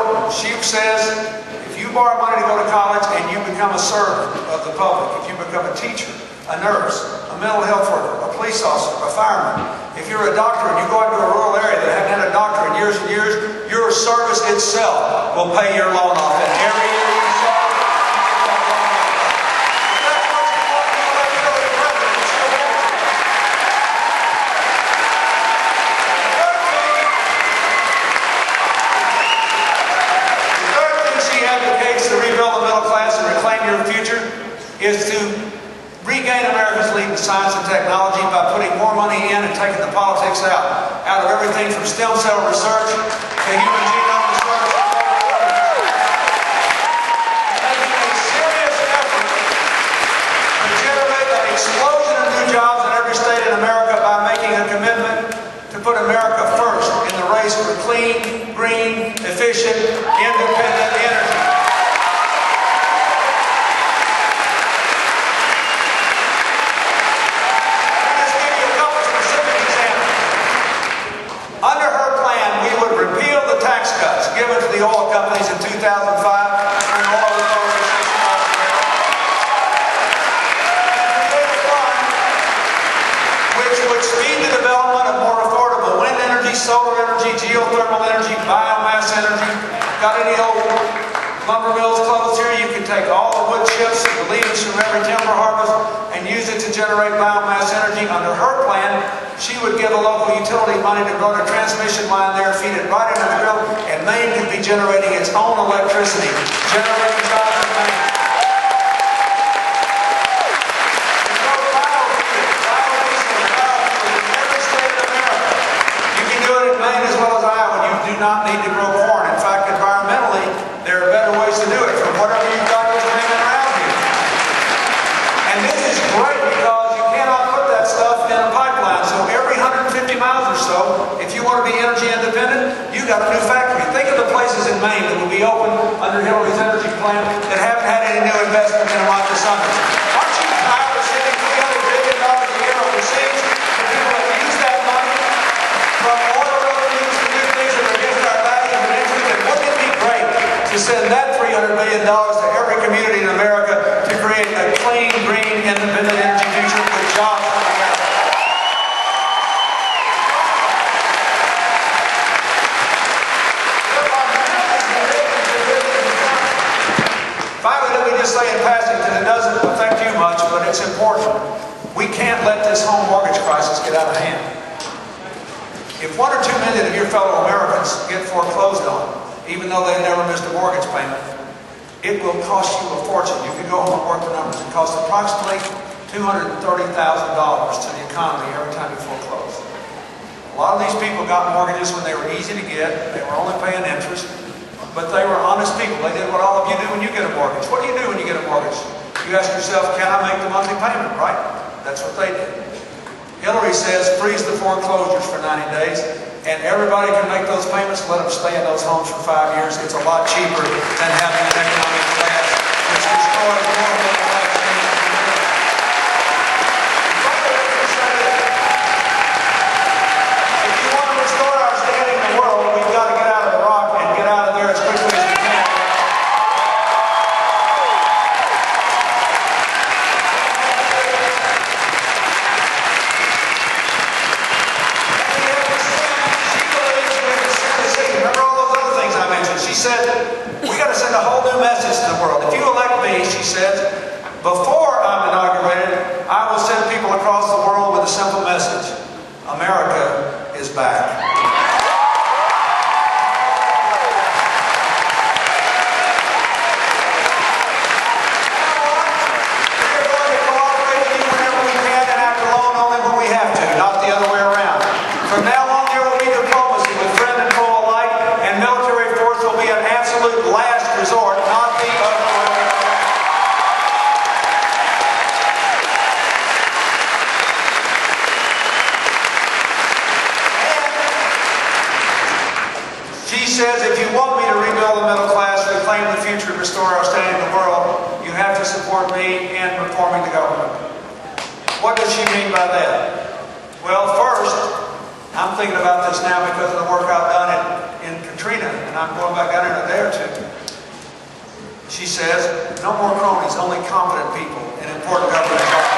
important. She says, if you borrow money to go to college and you become a servant of the public, if you become a teacher, a nurse, a mental health worker, a police officer, a fireman, if you're a doctor and you go out to a rural area that haven't had a doctor in years and years, your service itself will pay your loan off. And every year you serve, that's what's important to let go of the president. It's your legacy. The third thing she advocates to rebuild the middle class and reclaim your future is to regain America's lead in science and technology by putting more money in and taking the politics out of everything from stem cell research to human genome research. Making a serious effort to generate an explosion of new jobs in every state in America by making a commitment to put America first in the race for clean, green, efficient, independent energy. Given to the oil companies in 2005 when oil was over $60 a barrel. And create a fund which would speed the development of more affordable wind energy, solar energy, geothermal energy, biomass energy. Got any old lumber mills closed here? You can take all the wood chips, the leaves from every timber harvest, and use it to generate biomass energy. Under her plan, she would give a local utility money to run a transmission line there, feed it right into the grid, and Maine could be generating its own electricity, generating jobs in Maine. There's no biodiesel in every state of America. You can do it in Maine as well as Iowa. You do not need to grow corn. In fact, environmentally, there are better ways to do it from whatever you've got that's hanging around here. And this is great because you cannot put that stuff in a pipeline. So every 150 miles or so, if you want to be energy independent, you got a new factory. Think of the places in Maine that will be open under Hillary's energy plan that haven't had any new investment in a month or something. Aren't you tired of sending $300 billion a year overseas for people that use that money from oil revenues to do things that are against our values and interests? And wouldn't it be great to send that $300 billion to every community in America to create a clean, green, independent energy future with jobs in America? Finally, let me just say in passing, because it doesn't affect you much, but it's important. We can't let this home mortgage crisis get out of hand. If 1 or 2 million of your fellow Americans get foreclosed on, even though they never missed a mortgage payment, it will cost you a fortune. You can go home and work the numbers. It costs approximately $230,000 to the economy every time you foreclose. A lot of these people got mortgages when they were easy to get. They were only paying interest. But they were honest people. They did what all of you do when you get a mortgage. What do you do when you get a mortgage? You ask yourself, can I make the monthly payment, right? That's what they did. Hillary says freeze the foreclosures for 90 days, and everybody can make those payments. Let them stay in those homes for 5 years. It's a lot cheaper than having an economic crash which destroys more middle class families. If you want to restore our standing in the world, we've got to get out of Iraq and get out of there as quickly as we can. She said, we got to send a whole new message to the world. If you elect me, she said, before I'm inaugurated, I will send people across the world with a simple message. America is back. We're going to cooperate with you whenever we can and act alone only when we have to, not the other way around. From now on, there will be diplomacy with friend and foe alike, and military force will be an absolute last resort, not the other way around. She says, if you want me to rebuild the middle class, reclaim the future, restore our standing in the world, you have to support me in reforming the government. What does she mean by that? Well, first, I'm thinking about this now because of the work I've done in Katrina. and I'm going back down in a day or two. She says, no more cronies, only competent people in important government jobs.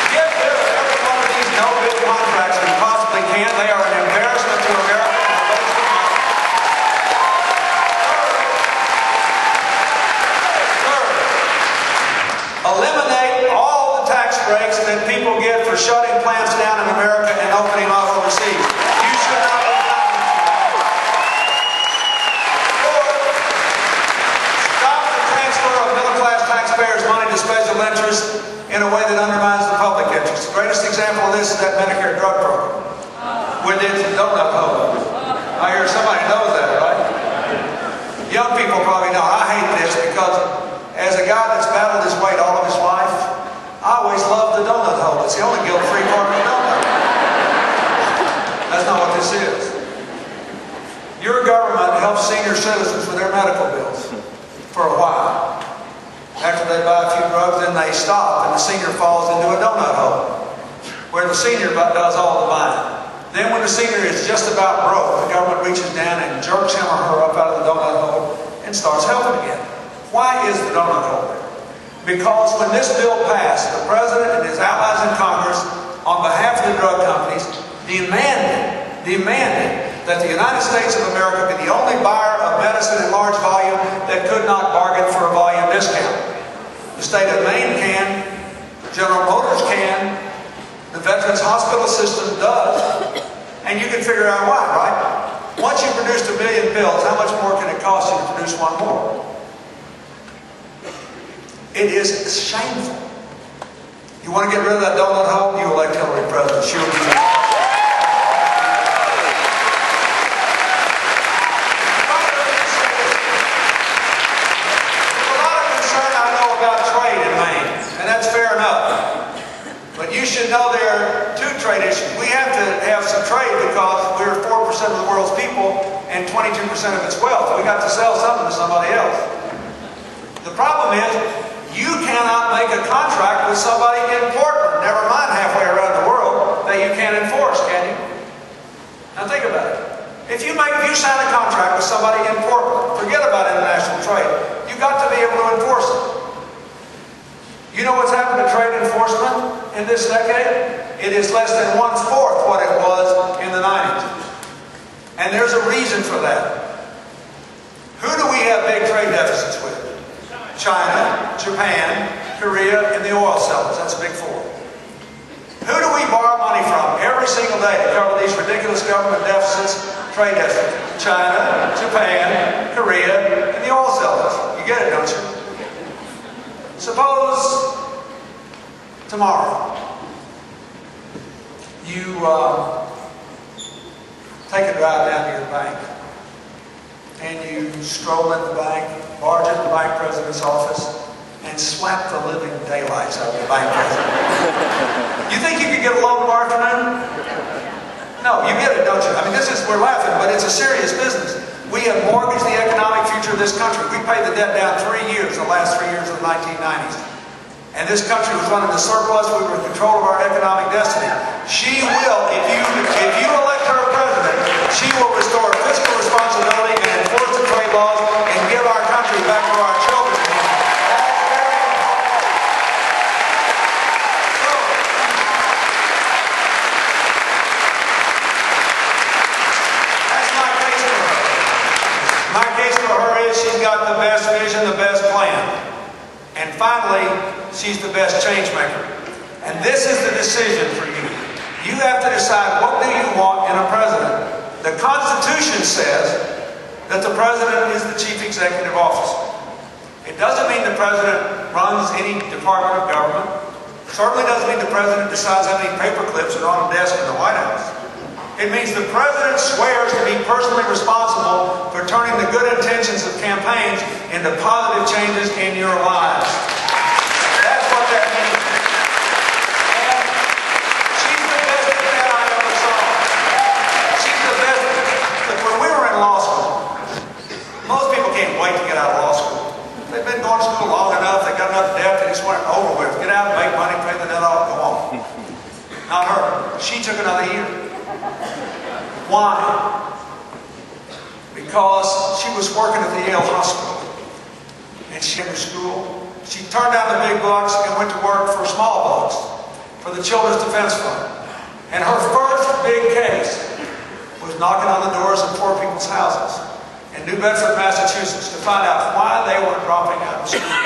Get rid of every one of these no-bid contracts we possibly can. They are an embarrassment to America and a waste of money. Third, eliminate all the tax breaks that people get for shutting plants down in America and opening them up overseas. You should not be done. Stop the transfer of middle-class taxpayers' money to special interests in a way that undermines the public interest. The greatest example of this is that Medicare drug program with its donut hole. I hear somebody knows that, right? Young people probably know. I hate this because as a guy that's battled his weight all of his life, I always loved the donut hole. It's the only guilt-free part of the donut. That's not what this is. Your government helps senior citizens with their medical bills for a while. After they buy a few drugs, then they stop, and the senior falls into a donut hole, where the senior does all the buying. Then when the senior is just about broke, the government reaches down and jerks him or her up out of the donut hole and starts helping again. Why is the donut hole there? Because when this bill passed, the President and his allies in Congress, on behalf of the drug companies, demanded that the United States of America be the only buyer of medicine in large volume that could not bargain for a volume discount. The state of Maine can, General Motors can, the Veterans Hospital System does, and you can figure out why, right? Once you've produced 1 million pills, how much more can it cost you to produce one more? It is shameful. You want to get rid of that donut hole? You elect Hillary president. She'll do that. There's a lot of concern I know about trade in Maine, and that's fair enough. But you should know there are two trade issues. We have to have some trade because we're 4% of the world's people and 22% of its wealth. We got to sell something to somebody else. The problem is, you cannot make a contract with somebody in Portland, never mind halfway around the world, that you can't enforce, can you? Now think about it. If you sign a contract with somebody in Portland, forget about international trade. You've got to be able to enforce it. You know what's happened to trade enforcement in this decade? It is less than 1/4 what it was in the 90s. And there's a reason for that. Who do we have big trade deficits with? China, Japan, Korea, and the oil sellers. That's a big four. Who do we borrow money from every single day to cover these ridiculous government deficits, trade deficits? China, Japan, Korea, and the oil sellers. You get it, don't you? Suppose tomorrow you take a drive down to your bank and you stroll in the bank, barge into the bank president's office, and slap the living daylights out of the bank president. You think you could get a loan tomorrow afternoon? No, you get it, don't you? I mean, we're laughing, but it's a serious business. We have mortgaged the economic future of this country. We paid the debt down 3 years, the last 3 years of the 1990s. And this country was running a surplus. We were in control of our economic destiny. She will, if you elect her president, she will restore fiscal responsibility and enforce the trade laws and give our country back to our children. That's my case for her. My case for her is she's got the best vision, the best plan. And finally, she's the best change maker. And this is the decision for you. You have to decide, what do you want in a president? The Constitution says that the president is the chief executive officer. It doesn't mean the president runs any department of government. It certainly doesn't mean the president decides how many paper clips are on a desk in the White House. It means the president swears to be personally responsible for turning the good intentions of campaigns into positive changes in your lives. That's what that means. And she's the best at that I ever saw. She's the best. Look, when we were in law school, most people can't wait to get out of law school. They've been going to school long enough, they got enough debt, they just want it over with. Get out, make money, pay the debt off, go on. Not her. She took another year. Why? Because she was working at the Yale Hospital. And she went to school. She turned down the big bucks and went to work for small bucks for the Children's Defense Fund. And her first big case was knocking on the doors of poor people's houses in New Bedford, Massachusetts, to find out why they were dropping out of school.